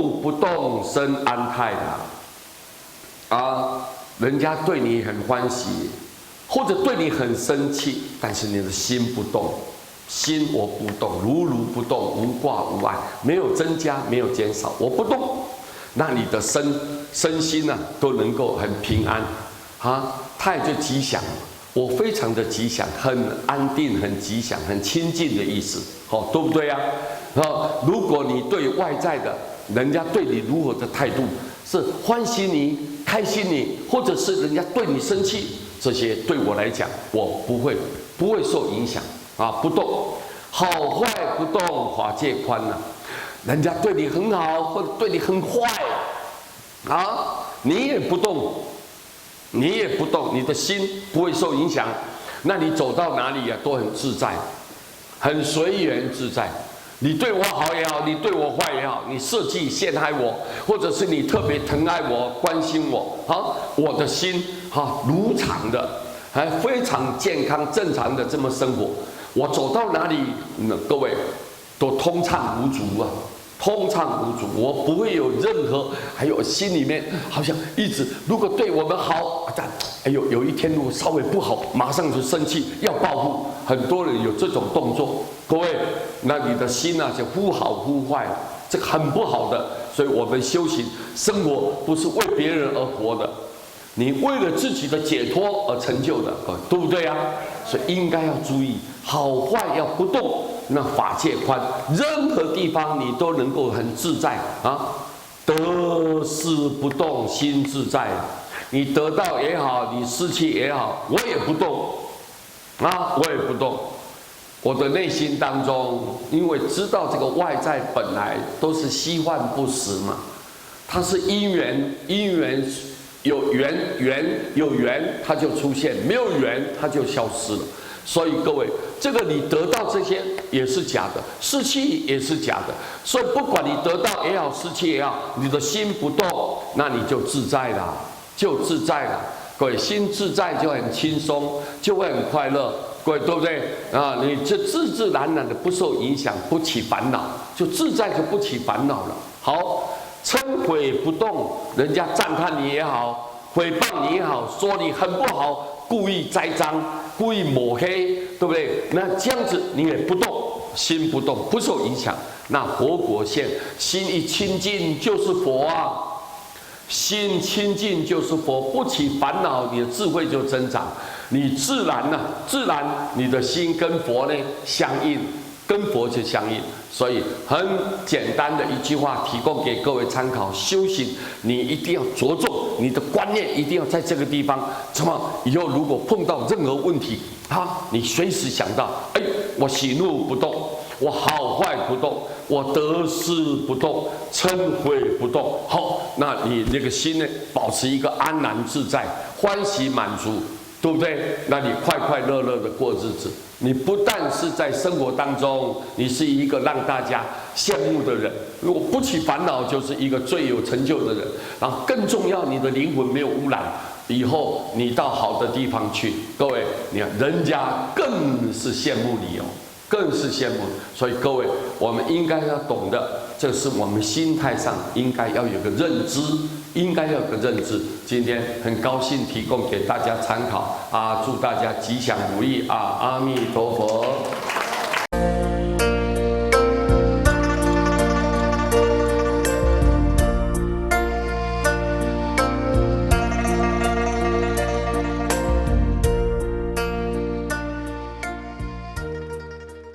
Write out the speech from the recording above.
怒不动生安泰啊，人家对你很欢喜，或者对你很生气，但是你的心不动，心我不动，如如不动，无挂无碍，没有增加，没有减少，我不动，那你的身心啊都能够很平安啊，泰就吉祥。我非常的吉祥，很安定，很吉祥，很亲近的意思，哦，对不对呀？如果你对外在的人家对你如何的态度是欢喜你、开心你，或者是人家对你生气，这些对我来讲，我不会受影响啊，不动，好坏不动，法界宽呐。人家对你很好，或者对你很坏啊，你也不动。你也不动，你的心不会受影响，那你走到哪里啊都很自在，很随缘自在。你对我好也好，你对我坏也好，你设计陷害我，或者是你特别疼爱我、关心我，好，我的心如常的，还非常健康正常的这么生活。我走到哪里，各位都通畅无阻啊。通畅无阻，我不会有任何，还有心里面好像一直，如果对我们好，有一天如果稍微不好，马上就生气要报复，很多人有这种动作。各位，那你的心啊就忽好忽坏，这个很不好的。所以我们修行生活不是为别人而活的，你为了自己的解脱而成就的，对不对啊？所以应该要注意，好坏要不动。那法界宽，任何地方你都能够很自在啊，得失不动，心自在。你得到也好，你失去也好，我也不动啊，我也不动。我的内心当中，因为知道这个外在本来都是虚幻不实嘛，它是因缘，因缘有缘它就出现，没有缘它就消失了。所以各位，这个你得到这些也是假的，失去也是假的。所以不管你得到也好，失去也好，你的心不动，那你就自在了，就自在了。各位，心自在就很轻松，就会很快乐。各位，对不对啊？你就自自然然的不受影响，不起烦恼，就自在就不起烦恼了。好，称毁不动，人家赞叹你也好，诽谤你也好，说你很不好，故意栽赃。故意抹黑，对不对？那这样子你也不动，心不动，不受影响。那佛果现，心一清净就是佛啊，心清净就是佛，不起烦恼，你的智慧就增长。你自然你的心跟佛呢相应，跟佛就相应。所以很简单的一句话，提供给各位参考：修行你一定要着重，你的观念一定要在这个地方。什么？以后如果碰到任何问题，你随时想到，我喜怒不动，我好坏不动，我得失不动，嗔恚不动。好，那你那个心呢，保持一个安然自在、欢喜满足，对不对？那你快快乐乐的过日子。你不但是在生活当中，你是一个让大家羡慕的人，如果不起烦恼，就是一个最有成就的人。然后更重要，你的灵魂没有污染，以后你到好的地方去，各位，你看人家更是羡慕你哦，更是羡慕。所以各位，我们应该要懂得，这是我们心态上应该要有个认知。应该要有个认知，今天很高兴提供给大家参考啊！祝大家吉祥如意啊！阿弥陀佛。